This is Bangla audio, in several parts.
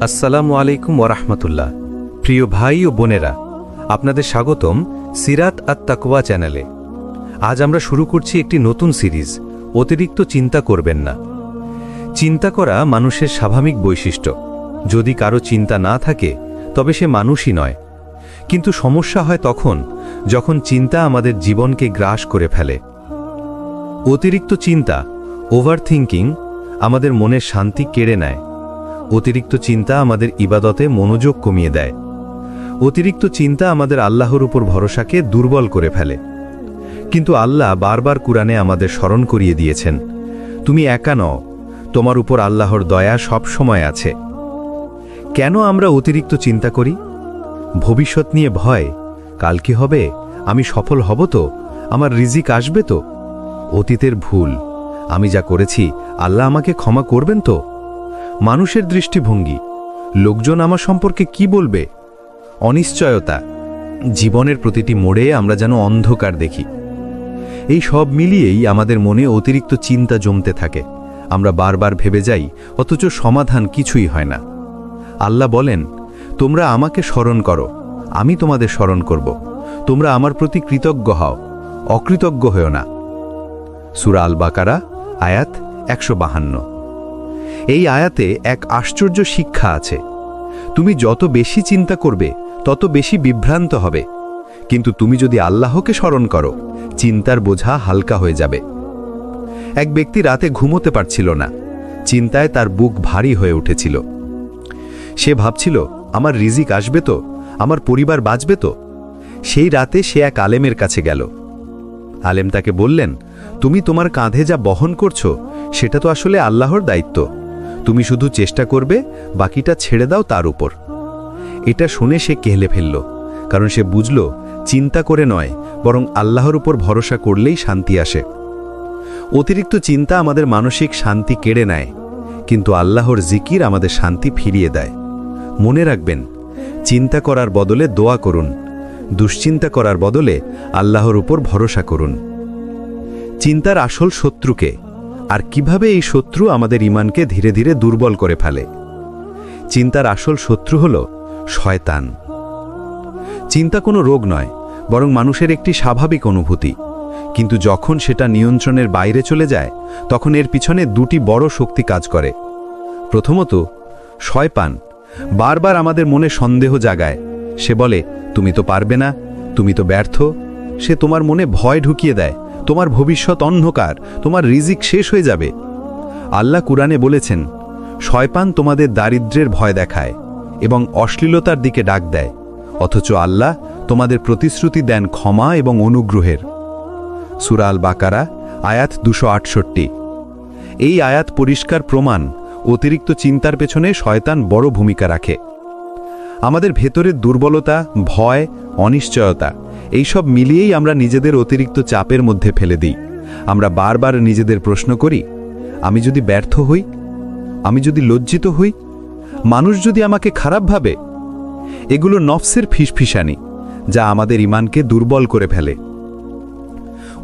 আসসালামু আলাইকুম ওরহমতুল্লাহ। প্রিয় ভাই ও বোনেরা, আপনাদের স্বাগতম সিরাত আত তাকওয়া চ্যানেলে। আজ আমরা শুরু করছি একটি নতুন সিরিজ, অতিরিক্ত চিন্তা করবেন না। চিন্তা করা মানুষের স্বাভাবিক বৈশিষ্ট্য। যদি কারো চিন্তা না থাকে তবে সে মানুষই নয়। কিন্তু সমস্যা হয় তখন যখন চিন্তা আমাদের জীবনকে গ্রাস করে ফেলে। অতিরিক্ত চিন্তা, ওভারথিংকিং, আমাদের মনের শান্তি কেড়ে নেয়। অতিরিক্ত চিন্তা আমাদের ইবাদতে মনোযোগ কমিয়ে দেয়। অতিরিক্ত চিন্তা আমাদের আল্লাহর উপর ভরসাকে দুর্বল করে ফেলে। কিন্তু আল্লাহ বারবার কুরআনে আমাদের স্মরণ করিয়ে দিয়েছেন, তুমি একা নও, তোমার উপর আল্লাহর দয়া সব সময় আছে। কেন আমরা অতিরিক্ত চিন্তা করি? ভবিষ্যৎ নিয়ে ভয়, কাল কি হবে, আমি সফল হব তো, আমার রিজিক আসবে তো। অতীতের ভুল, আমি যা করেছি আল্লাহ আমাকে ক্ষমা করবেন তো। মানুষের দৃষ্টিভঙ্গি, লোকজন আমার সম্পর্কে কি বলবে। অনিশ্চয়তা, জীবনের প্রতিটি মোড়ে আমরা যেন অন্ধকার দেখি। এই সব মিলিয়েই আমাদের মনে অতিরিক্ত চিন্তা জমতে থাকে। আমরা বারবার ভেবে যাই, অথচ সমাধান কিছুই হয় না। আল্লাহ বলেন, তোমরা আমাকে স্মরণ করো, আমি তোমাদের স্মরণ করব। তোমরা আমার প্রতি কৃতজ্ঞ হও, অকৃতজ্ঞ হও না। সূরা আল বাকারা, আয়াত 152। এই আয়াতে এক আশ্চর্য শিক্ষা আছে। তুমি যত বেশি চিন্তা করবে তত বেশি বিভ্রান্ত হবে, কিন্তু তুমি যদি আল্লাহকে স্মরণ করো, চিন্তার বোঝা হালকা হয়ে যাবে। এক ব্যক্তি রাতে ঘুমোতে পারছিল না। চিন্তায় তার বুক ভারী হয়ে উঠেছিল। সে ভাবছিল, আমার রিজিক আসবে তো, আমার পরিবার বাঁচবে তো। সেই রাতে সে এক আলেমের কাছে গেল। আলেম তাকে বললেন, তুমি তোমার কাঁধে যা বহন করছো সেটা তো আসলে আল্লাহর দায়িত্ব। তুমি শুধু চেষ্টা করবে, বাকিটা ছেড়ে দাও তার উপর। এটা শুনে সে কেহলে ফেলল, কারণ সে বুঝল চিন্তা করে নয়, বরং আল্লাহর উপর ভরসা করলেই শান্তি আসে। অতিরিক্ত চিন্তা আমাদের মানসিক শান্তি কেড়ে নেয়, কিন্তু আল্লাহর জিকির আমাদের শান্তি ফিরিয়ে দেয়। মনে রাখবেন, চিন্তা করার বদলে দোয়া করুন, দুশ্চিন্তা করার বদলে আল্লাহর উপর ভরসা করুন। চিন্তার আসল শত্রুকে, আর কিভাবে এই শত্রু আমাদের ঈমানকে ধীরে ধীরে দুর্বল করে ফেলে? চিন্তার আসল শত্রু হল শয়তান। চিন্তা কোনো রোগ নয়, বরং মানুষের একটি স্বাভাবিক অনুভূতি। কিন্তু যখন সেটা নিয়ন্ত্রণের বাইরে চলে যায়, তখন এর পিছনে দুটি বড় শক্তি কাজ করে। প্রথমত, শয়তান বারবার আমাদের মনে সন্দেহ জাগায়। সে বলে, তুমি তো পারবে না, তুমি তো ব্যর্থ। সে তোমার মনে ভয় ঢুকিয়ে দেয়, তোমার ভবিষ্যৎ অন্ধকার, তোমার রিজিক শেষ হয়ে যাবে। আল্লাহ কুরআনে বলেছেন, শয়তান তোমাদের দারিদ্র্যের ভয় দেখায় এবং অশ্লীলতার দিকে ডাক দেয়, অথচ আল্লাহ তোমাদের প্রতিশ্রুতি দেন ক্ষমা এবং অনুগ্রহের। সূরা আল বাকারা, আয়াত 268। এই আয়াত পরিষ্কার প্রমাণ, অতিরিক্ত চিন্তার পেছনে শয়তান বড় ভূমিকা রাখে। আমাদের ভেতরের দুর্বলতা, ভয়, অনিশ্চয়তা, এইসব মিলিয়েই আমরা নিজেদের অতিরিক্ত চাপের মধ্যে ফেলে দিই। আমরা বারবার নিজেদের প্রশ্ন করি, আমি যদি ব্যর্থ হই, আমি যদি লজ্জিত হই, মানুষ যদি আমাকে খারাপ ভাবে। এগুলো নফসের ফিসফিসানি, যা আমাদের ঈমানকে দুর্বল করে ফেলে।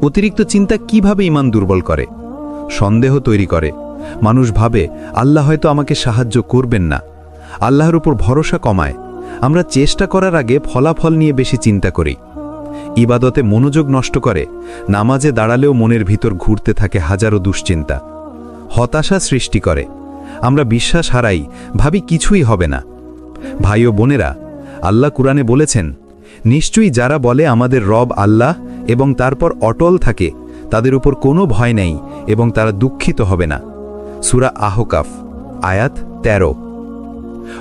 অতিরিক্ত চিন্তা কিভাবে ঈমান দুর্বল করে? সন্দেহ তৈরি করে। মানুষ ভাবে, আল্লাহ হয়তো আমাকে সাহায্য করবেন না। আল্লাহর উপর ভরসা কমায়। আমরা চেষ্টা করার আগে ফলাফল নিয়ে বেশি চিন্তা করি। ইবাদতে মনোযোগ নষ্ট করে। নামাজে দাঁড়ালেও মনের ভিতর ঘুরতে থাকে হাজারো দুশ্চিন্তা। হতাশা সৃষ্টি করে। আমরা বিশ্বাস হারাই, ভাবি কিছুই হবে না। ভাই ও বোনেরা, আল্লাহ কুরআনে বলেছেন, নিশ্চয়ই যারা বলে আমাদের রব আল্লাহ এবং তারপর অটল থাকে, তাদের উপর কোনো ভয় নেই এবং তারা দুঃখিত হবে না। সূরা আহকাফ, আয়াত 13।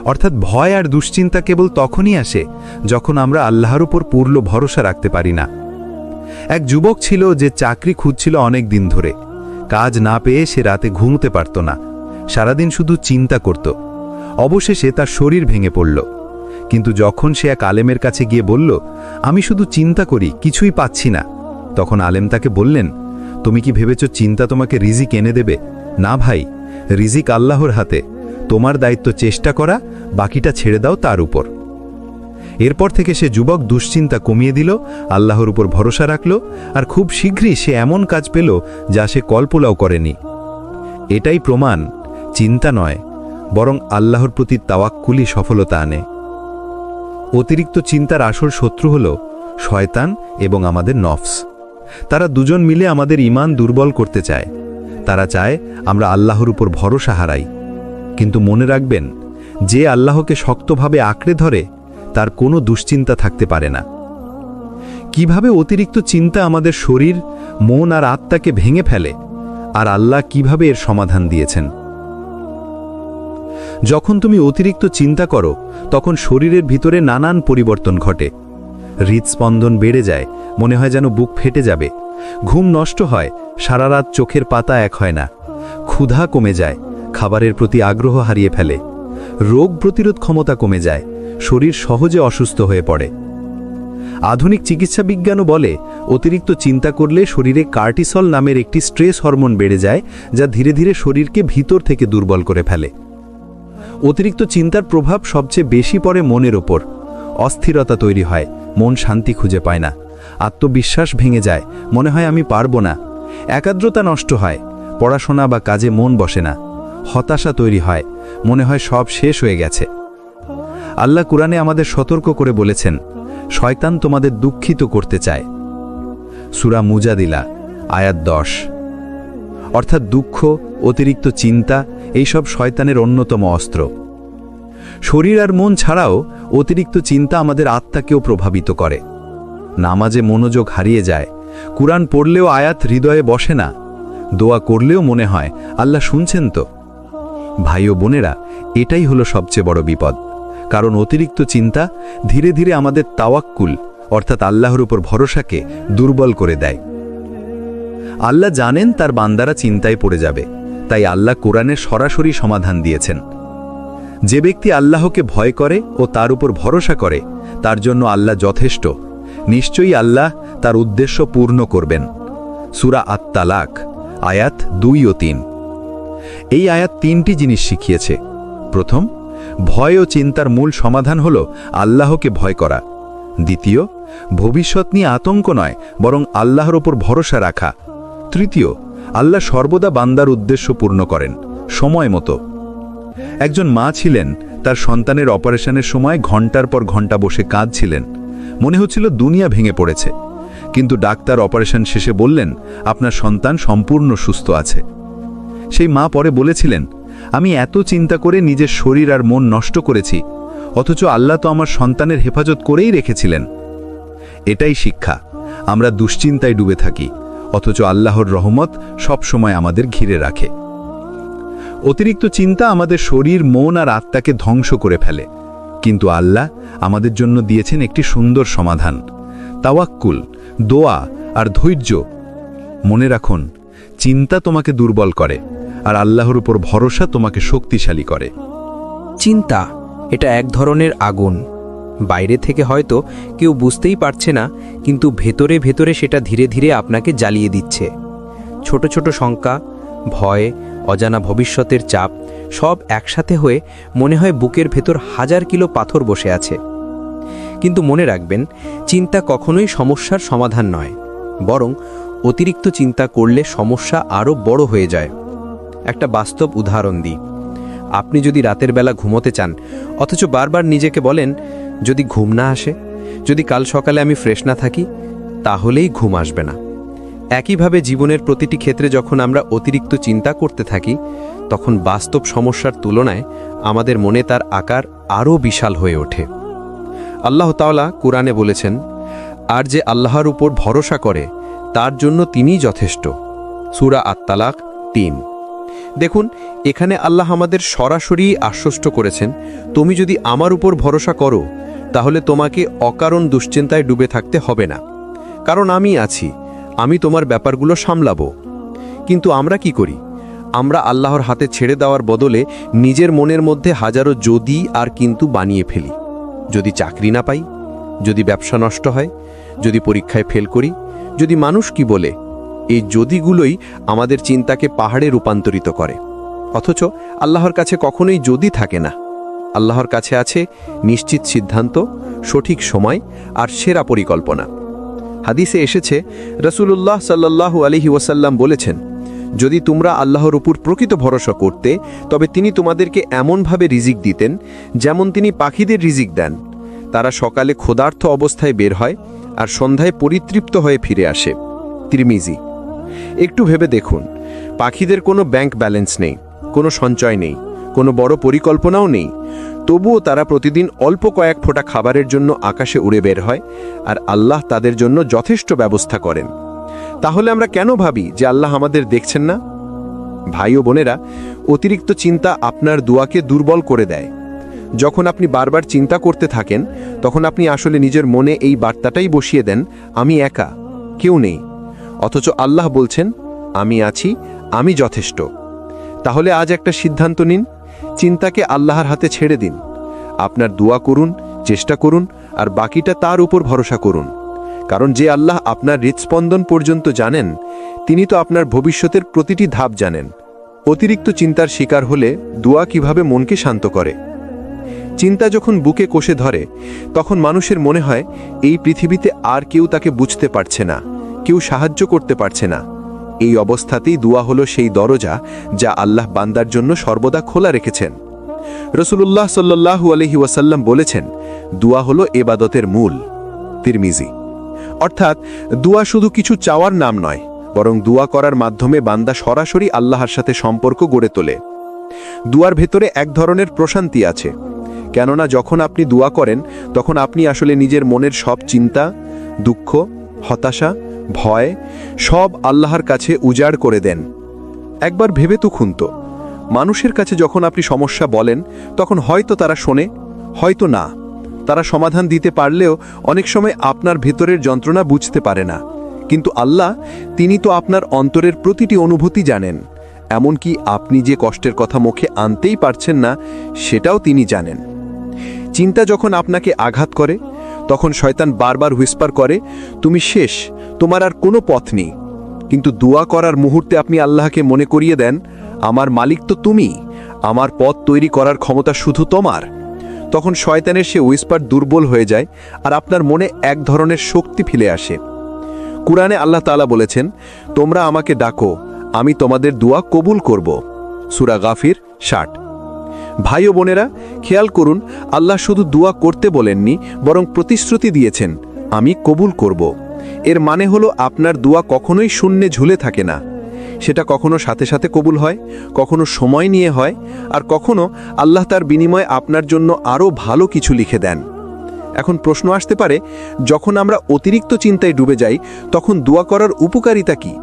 অর্থাৎ ভয় আর দুশ্চিন্তা কেবল তখনই আসে যখন আমরা আল্লাহর উপর পূর্ণ ভরসা রাখতে পারি না। এক যুবক ছিল যে চাকরি খুঁজছিল অনেক দিন ধরে। কাজ না পেয়ে সে রাতে ঘুমোতে পারত না। সারাদিন শুধু চিন্তা করত। অবশেষে তার শরীর ভেঙে পড়ল। কিন্তু যখন সে এক আলেমের কাছে গিয়ে বলল, আমি শুধু চিন্তা করি, কিছুই পাচ্ছি না, তখন আলেম তাকে বললেন, তুমি কি ভেবেছ চিন্তা তোমাকে রিজিক এনে দেবে? না ভাই, রিজিক আল্লাহর হাতে। তোমার দায়িত্ব চেষ্টা করা, বাকিটা ছেড়ে দাও তার উপর। এরপর থেকে সে যুবক দুশ্চিন্তা কমিয়ে দিল, আল্লাহর উপর ভরসা রাখল, আর খুব শীঘ্রই সে এমন কাজ পেল যা সে কল্পনাও করেনি। এটাই প্রমাণ, চিন্তা নয়, বরং আল্লাহর প্রতি তাওয়াক্কুলই সফলতা আনে। অতিরিক্ত চিন্তার আসল শত্রু হল শয়তান এবং আমাদের নফস। তারা দুজন মিলে আমাদের ঈমান দুর্বল করতে চায়। তারা চায় আমরা আল্লাহর উপর ভরসা হারাই। কিন্তু মনে রাখবেন, যে আল্লাহকে শক্তভাবে আঁকড়ে ধরে তার কোনো দুশ্চিন্তা থাকতে পারে না। কিভাবে অতিরিক্ত চিন্তা আমাদের শরীর, মন আর আত্মাকে ভেঙে ফেলে, আর আল্লাহ কিভাবে এর সমাধান দিয়েছেন। যখন তুমি অতিরিক্ত চিন্তা করো তখন শরীরের ভিতরে নানান পরিবর্তন ঘটে। হৃদস্পন্দন বেড়ে যায়, মনে হয় যেন বুক ফেটে যাবে। ঘুম নষ্ট হয়, সারা রাত চোখের পাতা এক হয় না। ক্ষুধা কমে যায়, খাবারের প্রতি আগ্রহ হারিয়ে ফেলে। রোগ প্রতিরোধ ক্ষমতা কমে যায়, শরীর সহজে অসুস্থ হয়ে পড়ে। আধুনিক চিকিৎসা বিজ্ঞানও বলে অতিরিক্ত চিন্তা করলে শরীরে কার্টিসল নামের একটি স্ট্রেস হরমোন বেড়ে যায়, যা ধীরে ধীরে শরীরকে ভিতর থেকে দুর্বল করে ফেলে। অতিরিক্ত চিন্তার প্রভাব সবচেয়ে বেশি পড়ে মনের ওপর। অস্থিরতা তৈরি হয়, মন শান্তি খুঁজে পায় না। আত্মবিশ্বাস ভেঙে যায়, মনে হয় আমি পারবো না। একাগ্রতা নষ্ট হয়, পড়াশোনা বা কাজে মন বসে না। হতাশা তৈরি হয়, মনে হয় সব শেষ হয়ে গেছে। আল্লাহ কুরআনে আমাদের সতর্ক করে বলেছেন, শয়তান তোমাদের দুঃখিত করতে চায়। সূরা মুজাদিলা আয়াত 10। অর্থাৎ দুঃখ, অতিরিক্ত চিন্তা এইসব শয়তানের অন্যতম অস্ত্র। শরীর আর মন ছাড়াও অতিরিক্ত চিন্তা আমাদের আত্মাকেও প্রভাবিত করে। নামাজে মনোযোগ হারিয়ে যায়, কুরআন পড়লেও আয়াত হৃদয়ে বসে না, দোয়া করলেও মনে হয় আল্লাহ শুনছেন তো। ভাই ও বোনেরা, এটাই হলো সবচেয়ে বড় বিপদ। কারণ অতিরিক্ত চিন্তা ধীরে ধীরে আমাদের তাওয়াক্কুল অর্থাৎ আল্লাহর উপর ভরসাকে দুর্বল করে দেয়। আল্লাহ জানেন তার বান্দারা চিন্তায় পড়ে যাবে, তাই আল্লাহ কোরআনে সরাসরি সমাধান দিয়েছেন। যে ব্যক্তি আল্লাহকে ভয় করে ও তার উপর ভরসা করে তার জন্য আল্লাহ যথেষ্ট। নিশ্চয়ই আল্লাহ তার উদ্দেশ্য পূর্ণ করবেন। সূরা আত-তালাক আয়াত 2 ও 3। এই আয়াত 3টি জিনিস শিখিয়েছে। প্রথম, ভয় ও চিন্তার মূল সমাধান হল আল্লাহকে ভয় করা। দ্বিতীয়, ভবিষ্যৎ নিয়ে আতঙ্ক নয়, বরং আল্লাহর ওপর ভরসা রাখা। তৃতীয়, আল্লাহ সর্বদা বান্দার উদ্দেশ্য পূর্ণ করেন সময় মতো। একজন মা ছিলেন, তার সন্তানের অপারেশনের সময় ঘন্টার পর ঘন্টা বসে কাঁদছিলেন। মনে হচ্ছিল দুনিয়া ভেঙে পড়েছে। কিন্তু ডাক্তার অপারেশন শেষে বললেন, আপনার সন্তান সম্পূর্ণ সুস্থ আছে। সেই মা পরে বলেছিলেন, আমি এত চিন্তা করে নিজের শরীর আর মন নষ্ট করেছি, অথচ আল্লাহ তো আমার সন্তানের হেফাজত করেই রেখেছিলেন। এটাই শিক্ষা। আমরা দুশ্চিন্তায় ডুবে থাকি, অথচ আল্লাহর রহমত সব সময় আমাদের ঘিরে রাখে। অতিরিক্ত চিন্তা আমাদের শরীর, মন আর আত্মাকে ধ্বংস করে ফেলে। কিন্তু আল্লাহ আমাদের জন্য দিয়েছেন একটি সুন্দর সমাধান, তাওয়াক্কুল, দোয়া আর ধৈর্য। মনে রাখুন, চিন্তা তোমাকে দুর্বল করে, আর আল্লাহর উপর ভরসা তোমাকে শক্তিশালী করে। চিন্তা এটা এক ধরনের আগুন। বাইরে থেকে হয়তো কেউ বুঝতেই পারছে না, কিন্তু ভেতরে ভেতরে সেটা ধীরে ধীরে আপনাকে জ্বালিয়ে দিচ্ছে। ছোট ছোট শঙ্কা, ভয়, অজানা ভবিষ্যতের চাপ সব একসাথে হয়ে মনে হয় বুকের ভেতর 1000 কিলো পাথর বসে আছে। কিন্তু মনে রাখবেন, চিন্তা কখনোই সমস্যার সমাধান নয়, বরং অতিরিক্ত চিন্তা করলে সমস্যা আরও বড় হয়ে যায়। একটা বাস্তব উদাহরণ দিই। আপনি যদি রাতের বেলা ঘুমোতে চান, অথচ বারবার নিজেকে বলেন, যদি ঘুম না আসে, যদি কাল সকালে আমি ফ্রেশ না থাকি, তাহলেই ঘুম আসবে না। একইভাবে জীবনের প্রতিটি ক্ষেত্রে যখন আমরা অতিরিক্ত চিন্তা করতে থাকি, তখন বাস্তব সমস্যার তুলনায় আমাদের মনে তার আকার আরও বিশাল হয়ে ওঠে। আল্লাহ তাআলা কুরআনে বলেছেন, আর যে আল্লাহর উপর ভরসা করে তার জন্য তিনিই যথেষ্ট। সূরা আত-তালাক 3। দেখুন, এখানে আল্লাহ আমাদের সরাসরি আশ্বস্ত করেছেন, তুমি যদি আমার উপর ভরসা করো তাহলে তোমাকে অকারণ দুশ্চিন্তায় ডুবে থাকতে হবে না, কারণ আমি আছি, আমি তোমার ব্যাপারগুলো সামলাবো। কিন্তু আমরা কি করি? আমরা আল্লাহর হাতে ছেড়ে দেওয়ার বদলে নিজের মনের মধ্যে হাজারো যদি আর কিন্তু বানিয়ে ফেলি। যদি চাকরি না পাই, যদি ব্যবসা নষ্ট হয়, যদি পরীক্ষায় ফেল করি, যদি মানুষ কি বলে, এই যদিগুলোই আমাদের চিন্তাকে পাহাড়ে রূপান্তরিত করে। অথচ আল্লাহর কাছে কখনোই যদি থাকে না। আল্লাহর কাছে আছে নিশ্চিত সিদ্ধান্ত, সঠিক সময় আর সেরা পরিকল্পনা। হাদিসে এসেছে, রাসূলুল্লাহ সাল্লাল্লাহু আলাইহি ওয়াসাল্লাম বলেছেন, যদি তোমরা আল্লাহর উপর প্রকৃত ভরসা করতে তবে তিনি তোমাদেরকে এমনভাবে রিজিক দিতেন যেমন তিনি পাখিদের রিজিক দেন। তারা সকালে ক্ষুধার্ত অবস্থায় বের হয় আর সন্ধ্যায় পরিতৃপ্ত হয়ে ফিরে আসে। তিরমিজি। একটু ভেবে দেখুন, পাখিদের কোনো ব্যাংক ব্যালেন্স নেই, কোনো সঞ্চয় নেই, কোনো বড় পরিকল্পনাও নেই, তবুও তারা প্রতিদিন অল্প কয়েক ফোঁটা খাবারের জন্য আকাশে উড়ে বের হয় আর আল্লাহ তাদের জন্য যথেষ্ট ব্যবস্থা করেন। তাহলে আমরা কেন ভাবি যে আল্লাহ আমাদের দেখছেন না? ভাই ও বোনেরা, অতিরিক্ত চিন্তা আপনার দোয়াকে দুর্বল করে দেয়। যখন আপনি বারবার চিন্তা করতে থাকেন তখন আপনি আসলে নিজের মনে এই বার্তাটাই বসিয়ে দেন, আমি একা, কেউ নেই। অথচ আল্লাহ বলছেন, আমি আছি, আমি যথেষ্ট। তাহলে আজ একটা সিদ্ধান্ত নিন, চিন্তাকে আল্লাহর হাতে ছেড়ে দিন। আপনার দোয়া করুন, চেষ্টা করুন আর বাকিটা তার উপর ভরসা করুন। কারণ যে আল্লাহ আপনার হৃৎস্পন্দন পর্যন্ত জানেন, তিনি তো আপনার ভবিষ্যতের প্রতিটি ধাপ জানেন। অতিরিক্ত চিন্তার শিকার হলে দোয়া কিভাবে মনকে শান্ত করে। চিন্তা যখন বুকে কষে ধরে তখন মানুষের মনে হয় এই পৃথিবীতে আর কেউ তাকে বুঝতে পারছে না, কেউ সাহায্য করতে পারছে না। এই অবস্থাতেই দোয়া হলো সেই দরজা যা আল্লাহ বান্দার জন্য সর্বদা খোলা রেখেছেন। রাসূলুল্লাহ সাল্লাল্লাহু আলাইহি ওয়াসাল্লাম বলেছেন, দোয়া হলো ইবাদতের মূল। তিরমিজি। অর্থাৎ দোয়া শুধু কিছু চাওয়ার নাম নয়, বরং দোয়া করার মাধ্যমে বান্দা সরাসরি আল্লাহর সাথে সম্পর্ক গড়ে তোলে। দোয়ার ভেতরে এক ধরনের প্রশান্তি আছে, কেননা যখন আপনি দোয়া করেন তখন আপনি আসলে নিজের মনের সব চিন্তা, দুঃখ, হতাশা, ভয় সব আল্লাহর কাছে উজাড় করে দেন। একবার ভেবে দেখুন তো, মানুষের কাছে যখন আপনি সমস্যা বলেন তখন হয়তো তারা শোনে, হয়তো না। তারা সমাধান দিতে পারলেও অনেক সময় আপনার ভেতরের যন্ত্রণা বুঝতে পারে না। কিন্তু আল্লাহ, তিনি তো আপনার অন্তরের প্রতিটি অনুভূতি জানেন। এমনকি আপনি যে কষ্টের কথা মুখে আনতেই পারছেন না, সেটাও তিনি জানেন। চিন্তা যখন আপনাকে আঘাত করে তখন শয়তান বারবার হুইসপার করে, তুমি শেষ, তোমার আর কোনো পথ নেই। কিন্তু দোয়া করার মুহূর্তে আপনি আল্লাহকে মনে করিয়ে দেন, আমার মালিক তো তুমি, আমার পথ তৈরি করার ক্ষমতা শুধু তোমার। তখন শয়তানের সে হুইসপার দুর্বল হয়ে যায় আর আপনার মনে এক ধরনের শক্তি ফিরে আসে। কুরআনে আল্লাহ তাআলা বলেছেন, তোমরা আমাকে ডাকো, আমি তোমাদের দোয়া কবুল করব। সূরা গাফির 60। ভাই ও বোনেরা, খেয়াল করুন, আল্লাহ শুধু দোয়া করতে বলেননি, বরং প্রতিশ্রুতি দিয়েছেন, আমি কবুল করব। এর মানে হলো আপনার দোয়া কখনোই শূন্যে ঝুলে থাকে না। সেটা কখনো সাথে সাথে কবুল হয়, কখনো সময় নিয়ে হয়, আর কখনো আল্লাহ তার বিনিময়ে আপনার জন্য আরও ভালো কিছু লিখে দেন। এখন প্রশ্ন আসতে পারে, যখন আমরা অতিরিক্ত চিন্তায় ডুবে যাই তখন দোয়া করার উপকারিতা কি?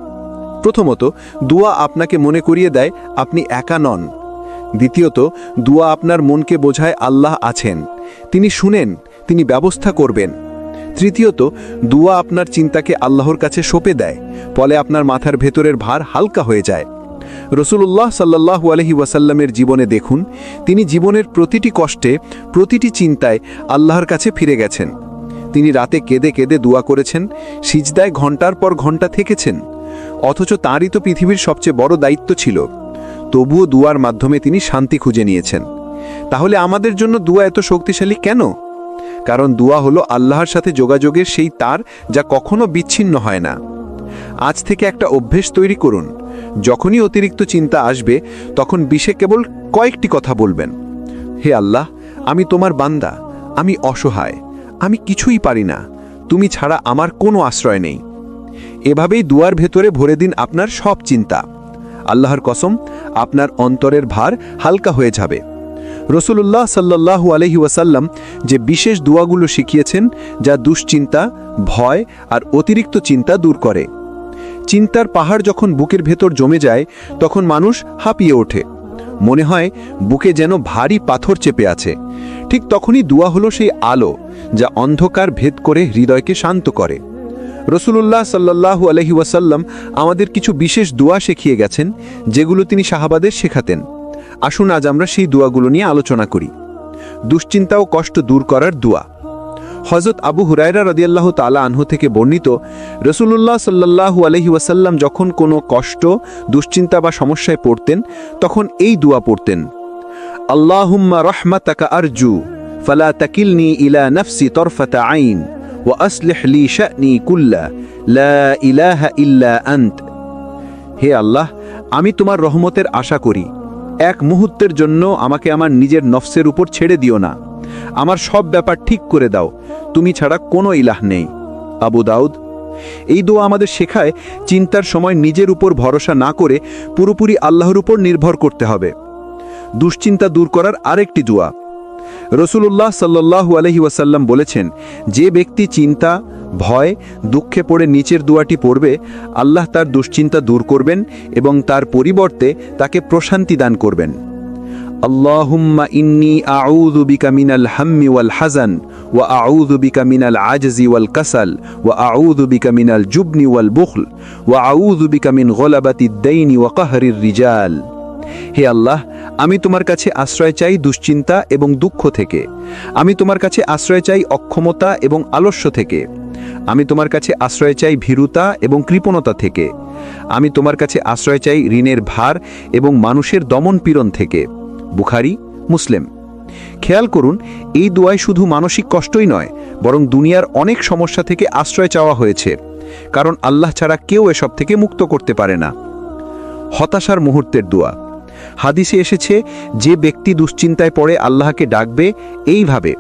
প্রথমত, দোয়া আপনাকে মনে করিয়ে দেয় আপনি একা নন। দ্বিতীয়ত, দোয়া আপনার মনকে বোঝায় আল্লাহ আছেন, তিনি শুনেন, তিনি ব্যবস্থা করবেন। তৃতীয়ত, দোয়া আপনার চিন্তাকে আল্লাহর কাছে সঁপে দেয়, ফলে আপনার মাথার ভেতরের ভার হালকা হয়ে যায়। রাসূলুল্লাহ সাল্লাল্লাহু আলাইহি ওয়াসাল্লামের জীবনে দেখুন, তিনি জীবনের প্রতিটি কষ্টে, প্রতিটি চিন্তায় আল্লাহর কাছে ফিরে গেছেন। তিনি রাতে কেঁদে কেঁদে দোয়া করেছেন, সিজদায় ঘন্টার পর ঘন্টা থেকেছেন। অথচ তাঁরই তো পৃথিবীর সবচেয়ে বড় দায়িত্ব ছিল। তবুও দোয়ার মাধ্যমে তিনি শান্তি খুঁজে নিয়েছেন। তাহলে আমাদের জন্য দোয়া এত শক্তিশালী কেন? কারণ দোয়া হলো আল্লাহর সাথে যোগাযোগের সেই তার যা কখনো বিচ্ছিন্ন হয় না। আজ থেকে একটা অভ্যেস তৈরি করুন, যখনই অতিরিক্ত চিন্তা আসবে তখন বিষে কেবল কয়েকটি কথা বলবেন, হে আল্লাহ, আমি তোমার বান্দা, আমি অসহায়, আমি কিছুই পারি না, তুমি ছাড়া আমার কোনো আশ্রয় নেই। এভাবেই দুয়ার ভেতরে ভরে দিন আপনার সব চিন্তা। আল্লাহর কসম, আপনার অন্তরের ভার হালকা হয়ে যাবে। রাসূলুল্লাহ সাল্লাল্লাহু আলাইহি ওয়াসাল্লাম যে বিশেষ দোয়াগুলো শিখিয়েছেন, যা দুশ্চিন্তা, ভয় আর অতিরিক্ত চিন্তা দূর করে। চিন্তার পাহাড় যখন বুকের ভেতর জমে যায় তখন মানুষ হাঁপিয়ে ওঠে, মনে হয় বুকে যেন ভারী পাথর চেপে আছে। ঠিক তখনই দোয়া হলো সেই আলো যা অন্ধকার ভেদ করে হৃদয়কে শান্ত করে। রাসূলুল্লাহ সাল্লাল্লাহু আলাইহি ওয়াসাল্লাম আমাদের কিছু বিশেষ দোয়া শিখিয়ে গেছেন, যেগুলো তিনি সাহাবাদের শেখাতেন। আসুন আজ আমরা সেই দোয়াগুলো নিয়ে আলোচনা করি। দুশ্চিন্তা ও কষ্ট দূর করার দোয়া। হযরত আবু হুরায়রা রাদিয়াল্লাহু তাআলা আনহু থেকে বর্ণিত, রাসূলুল্লাহ সাল্লাল্লাহু আলাইহি ওয়াসাল্লাম যখন কোনো কষ্ট, দুশ্চিন্তা বা সমস্যায় পড়তেন তখন এই দোয়া পড়তেন, আল্লাহুম্মা রাহমাতাকা আরজু ফালা তাকিলনি ইলা নাফসি তরফাতা আইন ওয়া আসলিহ লি শা'নি কুল্লা লা ইলাহা ইল্লা আন্ত। হে আল্লাহ, আমি তোমার রহমতের আশা করি। এক মুহূর্তের জন্য আমাকে আমার নিজের নফসের উপর ছেড়ে দিও না। আমার সব ব্যাপার ঠিক করে দাও, তুমি ছাড়া কোনো ইলাহ নেই। আবু দাউদ। এই দোয়া আমাদের শেখায় চিন্তার সময় নিজের উপর ভরসা না করে পুরোপুরি আল্লাহর উপর নির্ভর করতে হবে। দুশ্চিন্তা দূর করার আরেকটি দোয়া। রসুলুল্লাহ সাল্লাল্লাহু আলাইহি ওয়াসাল্লাম বলেছেন, যে ব্যক্তি চিন্তা, ভয়, দুঃখে পড়ে নিচের দোয়াটি পড়বে, আল্লাহ তার দুশ্চিন্তা দূর করবেন এবং তার পরিবর্তে তাকে প্রশান্তি দান করবেন। আল্লাহুম্মা ইন্নী আউযু বিকা মিনাল হাম্মি ওয়াল হাযান ওয়া আউযু বিকা মিনাল আজজি ওয়াল কাসাল ওয়া আউযু বিকা মিনাল জুবনি ওয়াল বুখল ওয়া আউযু বিকা মিন গলাবাতিদ দাইনি ওয়া কাহরির রিজাল। হে আল্লাহ, আমি তোমার কাছে আশ্রয় চাই দুশ্চিন্তা এবং দুঃখ থেকে। আমি তোমার কাছে আশ্রয় চাই অক্ষমতা এবং আলস্য থেকে। আমি তোমার কাছে আশ্রয় চাই ভীরুতা এবং কৃপণতা থেকে। আমি তোমার কাছে আশ্রয় চাই ঋণের ভার এবং মানুষের দমন পীড়ন থেকে। বুখারী, মুসলিম। খেয়াল করুন, এই দোয়ায় শুধু মানসিক কষ্টই নয়, বরং দুনিয়ার অনেক সমস্যা থেকে আশ্রয় চাওয়া হয়েছে, কারণ আল্লাহ ছাড়া কেউ এসব থেকে মুক্ত করতে পারে না। হতাশার মুহূর্তের দোয়া। হাদিসে এসেছে, যে ব্যক্তি দুশ্চিন্তায় পড়ে আল্লাহকে ডাকবে এইভাবে,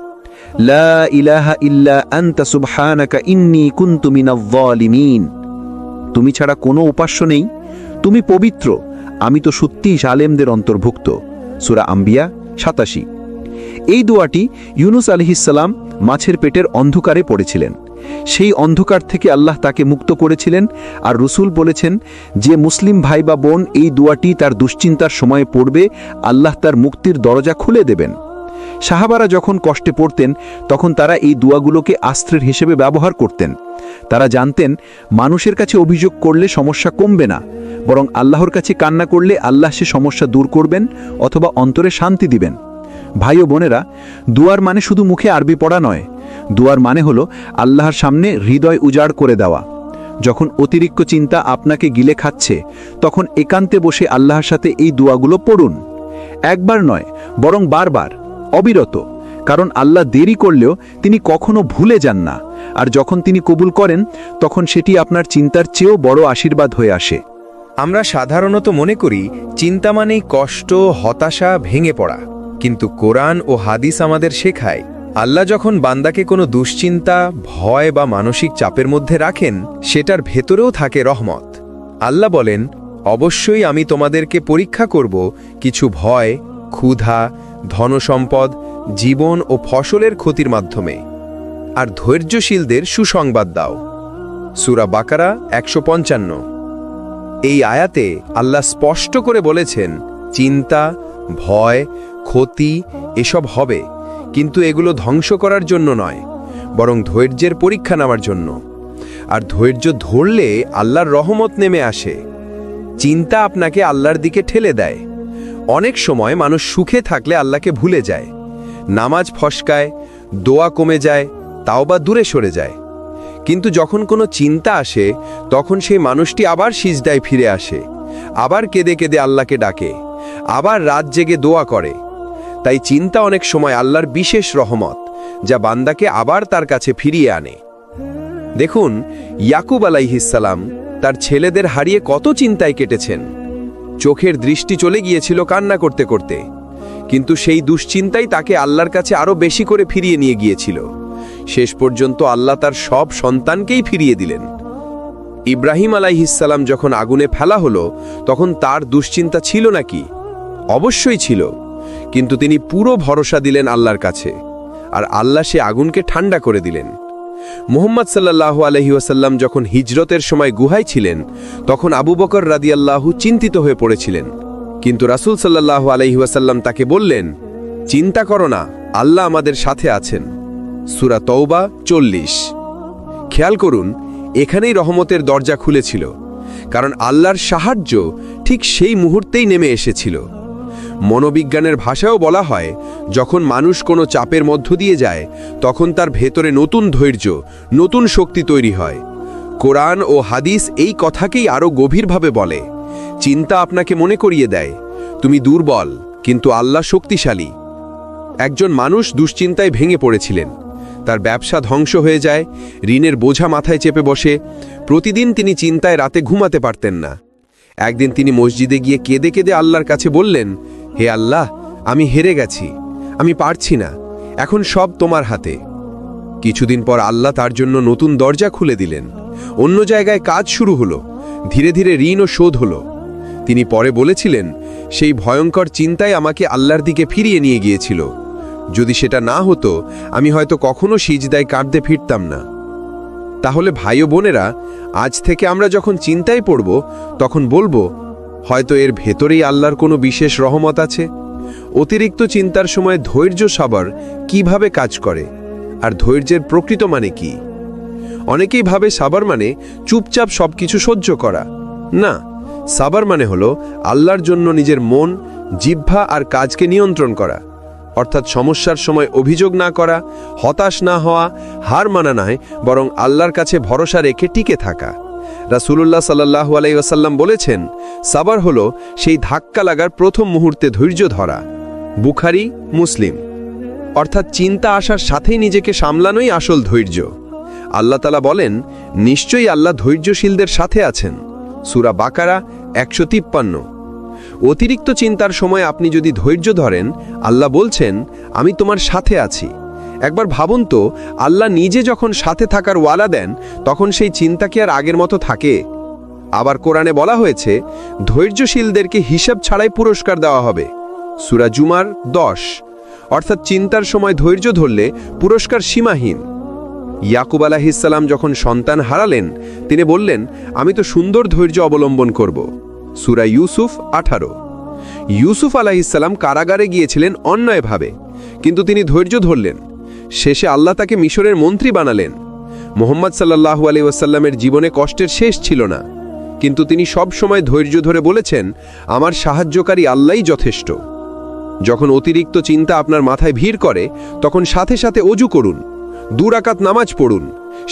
লা ইলাহা ইল্লা আনতা সুবহানাকা ইন্নী কুনতু মিনাজ যালিমিন। তুমি ছাড়া কোনো উপাস্য নেই, তুমি পবিত্র, আমি তো সত্যিই জালেমদের অন্তর্ভুক্ত। সূরা আম্বিয়া 87। এই দোয়াটি ইউনুস আলাইহিস সালাম মাছের পেটের অন্ধকারে পড়েছিলেন। সেই অন্ধকার থেকে আল্লাহ তাকে মুক্ত করেছিলেন। আর রসুল বলেছেন, যে মুসলিম ভাই বা বোন এই দোয়াটি তার দুশ্চিন্তার সময়ে পড়বে, আল্লাহ তার মুক্তির দরজা খুলে দেবেন। সাহাবারা যখন কষ্টে পড়তেন, তখন তারা এই দোয়াগুলোকে আশ্রয়ের হিসেবে ব্যবহার করতেন। তারা জানতেন, মানুষের কাছে অভিযোগ করলে সমস্যা কমবে না, বরং আল্লাহর কাছে কান্না করলে আল্লাহ সে সমস্যা দূর করবেন অথবা অন্তরে শান্তি দিবেন। ভাই ও বোনেরা, দুয়ার মানে শুধু মুখে আরবি পড়া নয়। দুয়ার মানে হলো আল্লাহর সামনে হৃদয় উজাড় করে দেওয়া। যখন অতিরিক্ত চিন্তা আপনাকে গিলে খাচ্ছে, তখন একান্তে বসে আল্লাহর সাথে এই দোয়াগুলো পড়ুন। একবার নয়, বরং বারবার, অবিরত। কারণ আল্লাহ দেরি করলেও তিনি কখনো ভুলে যান না, আর যখন তিনি কবুল করেন, তখন সেটি আপনার চিন্তার চেয়েও বড় আশীর্বাদ হয়ে আসে। আমরা সাধারণত মনে করি চিন্তা মানেই কষ্ট, হতাশা, ভেঙে পড়া। কিন্তু কোরআন ও হাদিস আমাদের শেখায়, আল্লাহ যখন বান্দাকে কোনো দুশ্চিন্তা, ভয় বা মানসিক চাপের মধ্যে রাখেন, সেটার ভেতরেও থাকে রহমত। আল্লাহ বলেন, অবশ্যই আমি তোমাদেরকে পরীক্ষা করব কিছু ভয়, ক্ষুধা, ধনসম্পদ, জীবন ও ফসলের ক্ষতির মাধ্যমে, আর ধৈর্যশীলদের সুসংবাদ দাও। সূরা বাকারা 155। এই আয়াতে আল্লাহ স্পষ্ট করে বলেছেন, চিন্তা, ভয়, ক্ষতি এসব হবে, কিন্তু এগুলো ধ্বংস করার জন্য নয়, বরং ধৈর্যের পরীক্ষা নেওয়ার জন্য। আর ধৈর্য ধরলে আল্লাহর রহমত নেমে আসে। চিন্তা আপনাকে আল্লাহর দিকে ঠেলে দেয়। অনেক সময় মানুষ সুখে থাকলে আল্লাহকে ভুলে যায়, নামাজ ফসকায়, দোয়া কমে যায়, তাওবা দূরে সরে যায়। কিন্তু যখন কোনো চিন্তা আসে, তখন সেই মানুষটি আবার সিজদায় ফিরে আসে, আবার কেঁদে কেঁদে আল্লাহকে ডাকে, আবার রাত জেগে দোয়া করে। তাই চিন্তা অনেক সময় আল্লাহর বিশেষ রহমত, যা বান্দাকে আবার তার কাছে ফিরিয়ে আনে। দেখুন, ইয়াকুব আলাইহিস সালাম তার ছেলেদের হারিয়ে কত চিন্তায় কেটেছেন। চোখের দৃষ্টি চলে গিয়েছিল কান্না করতে করতে, কিন্তু সেই দুশ্চিন্তাই তাকে আল্লাহর কাছে আরো বেশি করে ফিরিয়ে নিয়ে গিয়েছিল। শেষ পর্যন্ত আল্লাহ তার সব সন্তানকেই ফিরিয়ে দিলেন। ইব্রাহিম আলাইহিস সালাম যখন আগুনে ফেলা হলো, তখন তার দুশ্চিন্তা ছিল নাকি? অবশ্যই ছিল, কিন্তু তিনি পুরো ভরসা দিলেন আল্লাহর কাছে, আর আল্লাহ সে আগুনকে ঠান্ডা করে দিলেন। মুহাম্মদ সাল্লাল্লাহু আলাইহি ওয়াসাল্লাম যখন হিজরতের সময় গুহায় ছিলেন, তখন আবু বকর রাদিয়াল্লাহু চিন্তিত হয়ে পড়েছিলেন, কিন্তু রাসূল সাল্লাল্লাহু আলাইহি ওয়াসাল্লাম তাকে বললেন, চিন্তা করো না, আল্লাহ আমাদের সাথে আছেন। সূরা তওবা 40। খেয়াল করুন, এখানেই রহমতের দরজা খুলেছিল, কারণ আল্লাহর সাহায্য ঠিক সেই মুহূর্তেই নেমে এসেছিল। মনোবিজ্ঞানের ভাষায়ও বলা হয়, যখন মানুষ কোনো চাপের মধ্য দিয়ে যায়, তখন তার ভেতরে নতুন ধৈর্য, নতুন শক্তি তৈরি হয়। কোরআন ও হাদিস এই কথাকেই আরও গভীরভাবে বলে। চিন্তা আপনাকে মনে করিয়ে দেয়, তুমি দুর্বল, কিন্তু আল্লাহ শক্তিশালী। একজন মানুষ দুশ্চিন্তায় ভেঙে পড়েছিলেন। তার ব্যবসা ধ্বংস হয়ে যায়, ঋণের বোঝা মাথায় চেপে বসে, প্রতিদিন তিনি চিন্তায় রাতে ঘুমাতে পারতেন না। একদিন তিনি মসজিদে গিয়ে কেঁদে কেঁদে আল্লাহর কাছে বললেন, হে আল্লাহ, আমি হেরে গেছি, আমি পারছি না, এখন সব তোমার হাতে। কিছুদিন পর আল্লাহ তার জন্য নতুন দরজা খুলে দিলেন, অন্য জায়গায় কাজ শুরু হলো, ধীরে ধীরে ঋণও শোধ হলো। তিনি পরে বলেছিলেন, সেই ভয়ঙ্কর চিন্তায় আমাকে আল্লাহর দিকে ফিরিয়ে নিয়ে গিয়েছিল। যদি সেটা না হতো, আমি হয়তো কখনো সিজদায় কাঁদতে ফিরতাম না। তাহলে ভাই ও বোনেরা, আজ থেকে আমরা যখন চিন্তায় পড়ব, তখন বলবো, হয়তো এর ভেতরেই আল্লাহর কোনো বিশেষ রহমত আছে। অতিরিক্ত চিন্তার সময় ধৈর্য সাবর কিভাবে কাজ করে, আর ধৈর্যের প্রকৃত মানে কি? অনেকেই ভাবে সাবর মানে চুপচাপ সবকিছু সহ্য করা। না, সাবর মানে হলো আল্লাহর জন্য নিজের মন, জিহ্বা আর কাজকে নিয়ন্ত্রণ করা। অর্থাৎ সমস্যার সময় অভিযোগ না করা, হতাশ না হওয়া, হার মানা নয়, বরং আল্লাহর কাছে ভরসা রেখে টিকে থাকা। রাসূলুল্লাহ সাল্লাল্লাহু আলাইহি ওয়াসাল্লাম বলেছেন, সাবর হলো সেই ধাক্কা লাগার প্রথম মুহূর্তে ধৈর্য ধরা। বুখারী, মুসলিম। অর্থাৎ চিন্তা আসার সাথেই নিজেকে সামলানোই আসল ধৈর্য। আল্লাহ তাআলা বলেন, নিশ্চয়ই আল্লাহ ধৈর্যশীলদের সাথে আছেন। সূরা বাকারা 153। অতিরিক্ত চিন্তার সময় আপনি যদি ধৈর্য ধরেন, আল্লাহ বলছেন, আমি তোমার সাথে আছি। একবার ভাবুন তো, আল্লাহ নিজে যখন সাথে থাকার ওয়াদা দেন, তখন সেই চিন্তা কি আর আগের মতো থাকে? আবার কোরআনে বলা হয়েছে, ধৈর্যশীলদেরকে হিসাব ছাড়াই পুরস্কার দেওয়া হবে। সূরা জুমার 10। অর্থাৎ চিন্তার সময় ধৈর্য ধরলে পুরস্কার সীমাহীন। ইয়াকুব আলাইহিসসালাম যখন সন্তান হারালেন, তিনি বললেন, আমি তো সুন্দর ধৈর্য অবলম্বন করব। সূরা ইউসুফ 18। ইউসুফ আলাইহিসসালাম কারাগারে গিয়েছিলেন অন্যায়ভাবে, কিন্তু তিনি ধৈর্য ধরলেন। শেষে আল্লাহ তাকে মিশরের মন্ত্রী বানালেন। মুহাম্মদ সাল্লাল্লাহু আলাইহি ওয়াসাল্লামের জীবনে কষ্টের শেষ ছিল না, কিন্তু তিনি সব সময় ধৈর্য ধরে বলেছেন, আমার সাহায্যকারী আল্লাহই যথেষ্ট। যখন অতিরিক্ত চিন্তা আপনার মাথায় ভিড় করে, তখন সাথে সাথে ওযু করুন, 2 রাকাত নামাজ পড়ুন,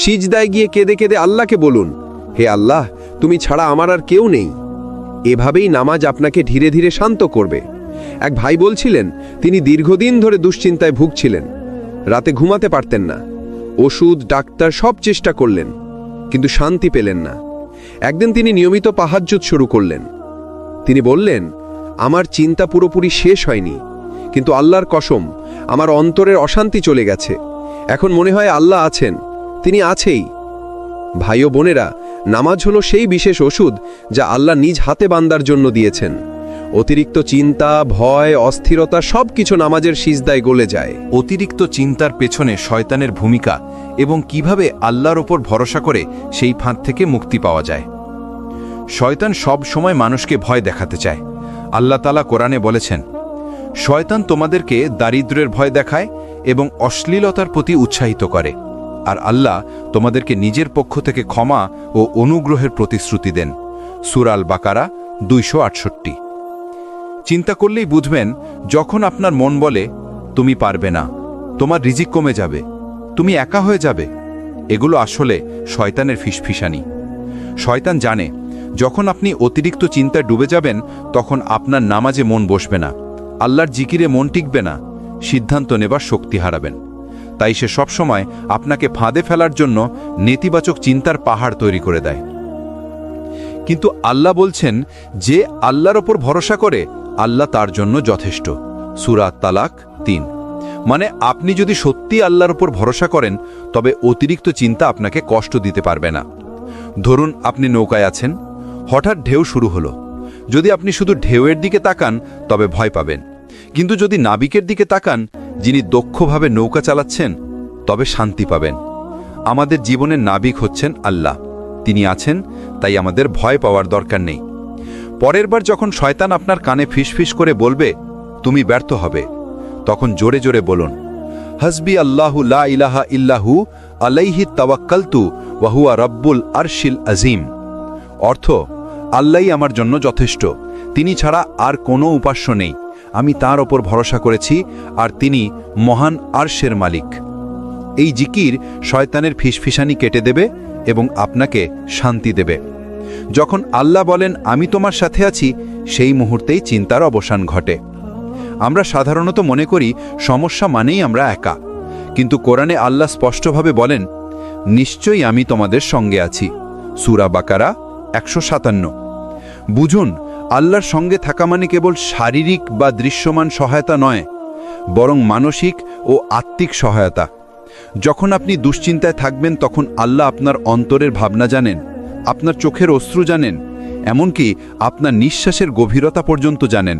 সিজদায় গিয়ে কেঁদে কেঁদে আল্লাহকে বলুন, হে আল্লাহ, তুমি ছাড়া আমার আর কেউ নেই। এভাবেই নামাজ আপনাকে ধীরে ধীরে শান্ত করবে। এক ভাই বলছিলেন, তিনি দীর্ঘদিন ধরে দুশ্চিন্তায় ভুগছিলেন, রাতে ঘুমাতে পারতেন না, ওষুধ, ডাক্তার সব চেষ্টা করলেন, কিন্তু শান্তি পেলেন না। একদিন তিনি নিয়মিত তাহাজ্জুদ শুরু করলেন। তিনি বললেন, আমার চিন্তা পুরোপুরি শেষ হয়নি, কিন্তু আল্লাহর কসম, আমার অন্তরের অশান্তি চলে গেছে। এখন মনে হয় আল্লাহ আছেন, তিনি আছেই। ভাই ও বোনেরা, নামাজ হলো সেই বিশেষ ওষুধ যা আল্লাহ নিজ হাতে বান্দার জন্য দিয়েছেন। অতিরিক্ত চিন্তা, ভয়, অস্থিরতা সবকিছু নামাজের সিজদায় গলে যায়। অতিরিক্ত চিন্তার পেছনে শয়তানের ভূমিকা এবং কিভাবে আল্লাহর ওপর ভরসা করে সেই ফাঁদ থেকে মুক্তি পাওয়া যায়। শয়তান সব সময় মানুষকে ভয় দেখাতে চায়। আল্লাহ তাআলা কোরআনে বলেছেন, শয়তান তোমাদেরকে দারিদ্র্যের ভয় দেখায় এবং অশ্লীলতার প্রতি উৎসাহিত করে, আর আল্লাহ তোমাদেরকে নিজের পক্ষ থেকে ক্ষমা ও অনুগ্রহের প্রতিশ্রুতি দেন। সূরা আল বাকারা 268। চিন্তা করলেই বুঝবেন, যখন আপনার মন বলে তুমি পারবে না, তোমার রিজিক কমে যাবে, তুমি একা হয়ে যাবে, এগুলো আসলে শয়তানের ফিসফিসানি। শয়তান জানে, যখন আপনি অতিরিক্ত চিন্তায় ডুবে যাবেন, তখন আপনার নামাজে মন বসবে না, আল্লাহর জিকিরে মন টিকবে না, সিদ্ধান্ত নেবার শক্তি হারাবেন। তাই সে সবসময় আপনাকে ফাঁদে ফেলার জন্য নেতিবাচক চিন্তার পাহাড় তৈরি করে দেয়। কিন্তু আল্লাহ বলছেন, যে আল্লাহর ওপর ভরসা করে, আল্লাহ তার জন্য যথেষ্ট। সূরা তালাক 3। মানে আপনি যদি সত্যি আল্লাহর ওপর ভরসা করেন, তবে অতিরিক্ত চিন্তা আপনাকে কষ্ট দিতে পারবে না। ধরুন আপনি নৌকায় আছেন, হঠাৎ ঢেউ শুরু হলো। যদি আপনি শুধু ঢেউয়ের দিকে তাকান, তবে ভয় পাবেন, কিন্তু যদি নাবিকের দিকে তাকান, যিনি দক্ষভাবে নৌকা চালাচ্ছেন, তবে শান্তি পাবেন। আমাদের জীবনের নাবিক হচ্ছেন আল্লাহ, তিনি আছেন, তাই আমাদের ভয় পাওয়ার দরকার নেই। পরের বার যখন শয়তান আপনার কানে ফিসফিস করে বলবে তুমি ব্যর্থ হবে, তখন জোরে জোরে বলুন, হাসবি আল্লাহু লা ইলাহা ইল্লাহু আলাইহি তাওয়াক্কালতু ওয়া হুয়া রাব্বুল আরশিল আজিম। অর্থ, আল্লাহই আমার জন্য যথেষ্ট, তিনি ছাড়া আর কোনো উপাস্য নেই, আমি তার ওপর ভরসা করেছি, আর তিনি মহান আরশের মালিক। এই জিকির শয়তানের ফিসফিসানি কেটে দেবে এবং আপনাকে শান্তি দেবে। যখন আল্লাহ বলেন আমি তোমার সাথে আছি, সেই মুহূর্তেই চিন্তার অবসান ঘটে। আমরা সাধারণত মনে করি সমস্যা মানেই আমরা একা, কিন্তু কোরআনে আল্লাহ স্পষ্টভাবে বলেন, নিশ্চয়ই আমি তোমাদের সঙ্গে আছি। সূরা বাকারা 157। বুঝুন, আল্লাহর সঙ্গে থাকা মানে কেবল শারীরিক বা দৃশ্যমান সহায়তা নয়, বরং মানসিক ও আত্মিক সহায়তা। যখন আপনি দুশ্চিন্তায় থাকবেন তখন আল্লাহ আপনার অন্তরের ভাবনা জানেন, আপনার চোখের অশ্রু জানেন, এমনকি আপনার নিঃশ্বাসের গভীরতা পর্যন্ত জানেন।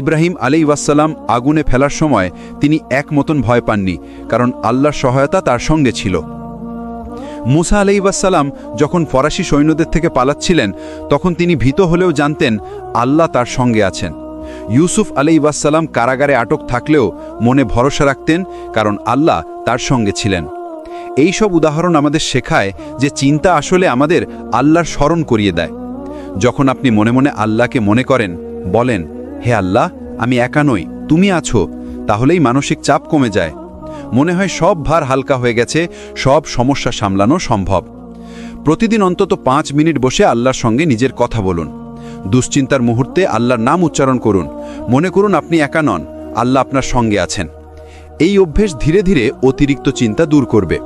ইব্রাহিম আলাইহিসসালাম আগুনে ফেলার সময় তিনি এক মতন ভয় পাননি, কারণ আল্লাহর সহায়তা তার সঙ্গে ছিল। মুসা আলাইহিসসালাম যখন ফরাসি সৈন্যদের থেকে পালাচ্ছিলেন তখন তিনি ভীত হলেও জানতেন আল্লাহ তার সঙ্গে আছেন। ইউসুফ আলাইহিসসালাম কারাগারে আটক থাকলেও মনে ভরসা রাখতেন, কারণ আল্লাহ তার সঙ্গে ছিলেন। এই সব উদাহরণ আমাদের শেখায় যে চিন্তা আসলে আমাদের আল্লাহর স্মরণ করিয়ে দেয়। যখন আপনি মনে মনে আল্লাহকে মনে করেন, বলেন, হে আল্লাহ, আমি একা নই, তুমি আছো, তাহলেই মানসিক চাপ কমে যায়। মনে হয় সব ভার হালকা হয়ে গেছে, সব সমস্যা সামলানো সম্ভব। প্রতিদিন অন্তত 5 মিনিট বসে আল্লাহর সঙ্গে নিজের কথা বলুন। দুশ্চিন্তার মুহূর্তে আল্লাহর নাম উচ্চারণ করুন। মনে করুন আপনি একা নন, আল্লাহ আপনার সঙ্গে আছেন। এই অভ্যেস ধীরে ধীরে অতিরিক্ত চিন্তা দূর করবে।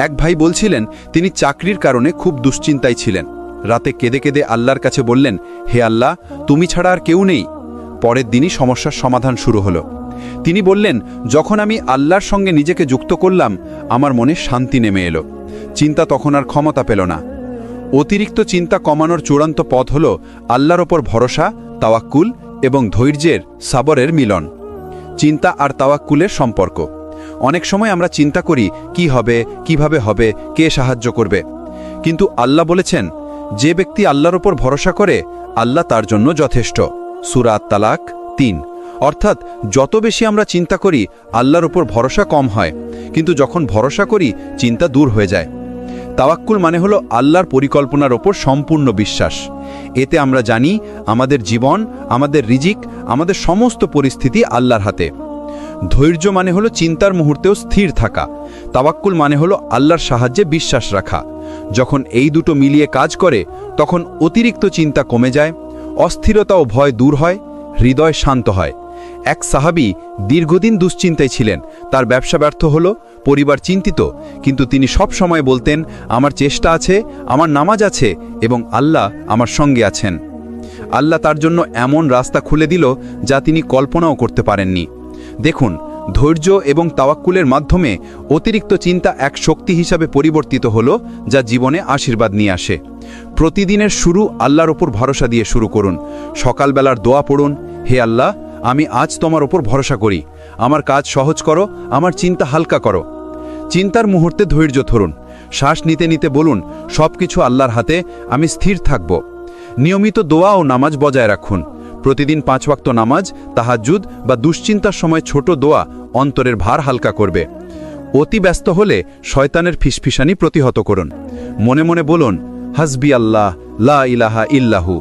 এক ভাই বলছিলেন তিনি চাকরির কারণে খুব দুশ্চিন্তায় ছিলেন। রাতে কেঁদে কেঁদে আল্লাহর কাছে বললেন, হে আল্লাহ, তুমি ছাড়া আর কেউ নেই। পরের দিনই সমস্যার সমাধান শুরু হলো। তিনি বললেন, যখন আমি আল্লাহর সঙ্গে নিজেকে যুক্ত করলাম, আমার মনে শান্তি নেমে এলো। চিন্তা তখন আর ক্ষমতা পেল না। অতিরিক্ত চিন্তা কমানোর চূড়ান্ত পথ হল আল্লাহর ওপর ভরসা, তাওয়াক্কুল এবং ধৈর্যের সাবরের মিলন। চিন্তা আর তাওয়াক্কুলের সম্পর্ক। অনেক সময় আমরা চিন্তা করি কি হবে, কিভাবে হবে, কে সাহায্য করবে। কিন্তু আল্লাহ বলেছেন, যে ব্যক্তি আল্লাহর ওপর ভরসা করে আল্লাহ তার জন্য যথেষ্ট। সূরা আত-তালাক 3। অর্থাৎ যত বেশি আমরা চিন্তা করি আল্লাহর ওপর ভরসা কম হয়, কিন্তু যখন ভরসা করি চিন্তা দূর হয়ে যায়। তাওয়াক্কুল মানে হলো আল্লাহর পরিকল্পনার ওপর সম্পূর্ণ বিশ্বাস। এতে আমরা জানি আমাদের জীবন, আমাদের রিজিক, আমাদের সমস্ত পরিস্থিতি আল্লাহর হাতে। ধৈর্য মানে হলো চিন্তার মুহূর্তেও স্থির থাকা। তাওয়াক্কুল মানে হলো আল্লাহর সাহায্যে বিশ্বাস রাখা। যখন এই দুটো মিলিয়ে কাজ করে তখন অতিরিক্ত চিন্তা কমে যায়, অস্থিরতা ও ভয় দূর হয়, হৃদয় শান্ত হয়। এক সাহাবী দীর্ঘদিন দুশ্চিন্তায় ছিলেন। তার ব্যবসা ব্যর্থ হলো, পরিবার চিন্তিত, কিন্তু তিনি সব সময় বলতেন, আমার চেষ্টা আছে, আমার নামাজ আছে এবং আল্লাহ আমার সঙ্গে আছেন। আল্লাহ তার জন্য এমন রাস্তা খুলে দিল যা তিনি কল্পনাও করতে পারেননি। দেখুন, ধৈর্য এবং তাওয়াক্কুলের মাধ্যমে অতিরিক্ত চিন্তা এক শক্তি হিসাবে পরিবর্তিত হলো, যা জীবনে আশীর্বাদ নিয়ে আসে। প্রতিদিনের শুরু আল্লাহর ওপর ভরসা দিয়ে শুরু করুন। সকালবেলার দোয়া পড়ুন, হে আল্লাহ, আমি আজ তোমার ওপর ভরসা করি, আমার কাজ সহজ করো, আমার চিন্তা হালকা করো। চিন্তার মুহূর্তে ধৈর্য ধরুন। শ্বাস নিতে নিতে বলুন, সব কিছু আল্লাহর হাতে, আমি স্থির থাকব। নিয়মিত দোয়া ও নামাজ বজায় রাখুন। প্রতিদিন 5 ওয়াক্ত নামাজ, তাহাজ্জুদ বা দুশ্চিন্তার সময় ছোট দোয়া অন্তরের ভার হালকা করবে। অতি ব্যস্ত হলে শয়তানের ফিসফিসানি প্রতিহত করুন। মনে মনে বলুন, হাসবি আল্লাহ, লা ইলাহা ইল্লাহু।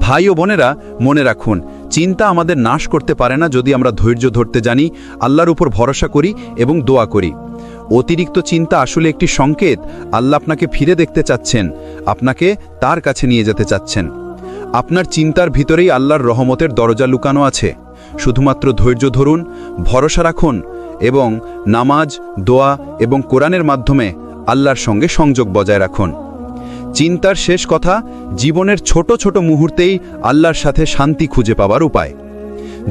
ভাই ও বোনেরা, মনে রাখুন, চিন্তা আমাদের নাশ করতে পারে না যদি আমরা ধৈর্য ধরতে জানি, আল্লাহর উপর ভরসা করি এবং দোয়া করি। অতিরিক্ত চিন্তা আসলে একটি সংকেত আল্লাহ আপনাকে ফিরে দেখতে চাচ্ছেন, আপনাকে তার কাছে নিয়ে যেতে চাচ্ছেন। আপনার চিন্তার ভিতরেই আল্লাহর রহমতের দরজা লুকানো আছে। শুধুমাত্র ধৈর্য ধরুন, ভরসা রাখুন এবং নামাজ, দোয়া এবং কোরআনের মাধ্যমে আল্লাহর সঙ্গে সংযোগ বজায় রাখুন। চিন্তার শেষ কথা, জীবনের ছোট ছোট মুহূর্তেই আল্লাহর সাথে শান্তি খুঁজে পাওয়ার উপায়।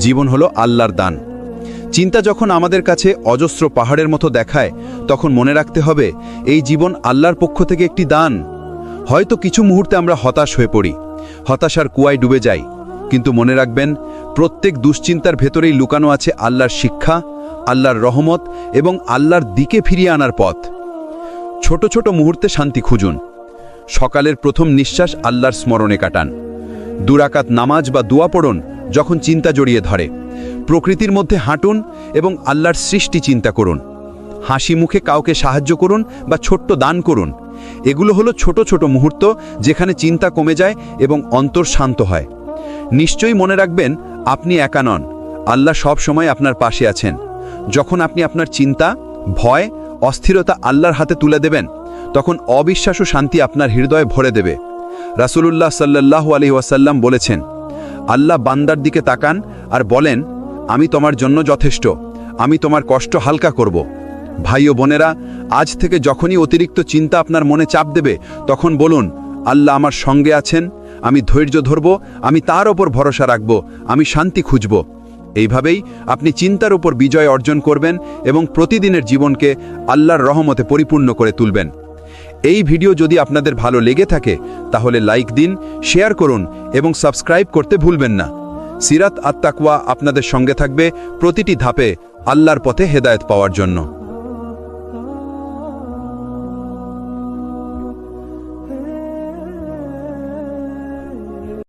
জীবন হলো আল্লাহর দান। চিন্তা যখন আমাদের কাছে অজস্র পাহাড়ের মতো দেখায়, তখন মনে রাখতে হবে এই জীবন আল্লাহর পক্ষ থেকে একটি দান। হয়তো কিছু মুহূর্তে আমরা হতাশ হয়ে পড়ি, হতাশার কুয়ায় ডুবে যাই, কিন্তু মনে রাখবেন, প্রত্যেক দুশ্চিন্তার ভেতরেই লুকানো আছে আল্লাহর শিক্ষা, আল্লাহর রহমত এবং আল্লাহর দিকে ফিরিয়ে আনার পথ। ছোট ছোট মুহূর্তে শান্তি খুঁজুন। সকালের প্রথম নিঃশ্বাস আল্লাহর স্মরণে কাটান। 2 রাকাত নামাজ বা দোয়া পড়ুন যখন চিন্তা জড়িয়ে ধরে। প্রকৃতির মধ্যে হাঁটুন এবং আল্লাহর সৃষ্টি চিন্তা করুন। হাসি মুখে কাউকে সাহায্য করুন বা ছোট্ট দান করুন। এগুলো হলো ছোট ছোট মুহূর্ত যেখানে চিন্তা কমে যায় এবং অন্তর শান্ত হয়। নিশ্চয়ই মনে রাখবেন, আপনি একা নন, আল্লাহ সব সময় আপনার পাশে আছেন। যখন আপনি আপনার চিন্তা, ভয়, অস্থিরতা আল্লাহর হাতে তুলে দেবেন, তখন অবিশ্বাস ও শান্তি আপনার হৃদয়ে ভরে দেবে। রাসূলুল্লাহ সাল্লাল্লাহু আলাইহি ওয়াসাল্লাম বলেছেন, আল্লাহ বান্দার দিকে তাকান আর বলেন, আমি তোমার জন্য যথেষ্ট, আমি তোমার কষ্ট হালকা করব। ভাই ও বোনেরা, আজ থেকে যখনই অতিরিক্ত চিন্তা আপনার মনে চাপ দেবে, তখন বলুন, আল্লাহ আমার সঙ্গে আছেন, আমি ধৈর্য ধরব, আমি তার ওপর ভরসা রাখব, আমি শান্তি খুঁজব। এইভাবেই আপনি চিন্তার উপর বিজয় অর্জন করবেন এবং প্রতিদিনের জীবনকে আল্লাহর রহমতে পরিপূর্ণ করে তুলবেন। এই ভিডিও যদি আপনাদের ভালো লেগে থাকে তাহলে লাইক দিন, শেয়ার করুন এবং সাবস্ক্রাইব করতে ভুলবেন না। সিরাত আত তাকওয়া আপনাদের সঙ্গে থাকবে প্রতিটি ধাপে আল্লাহর পথে হেদায়েত পাওয়ার জন্য।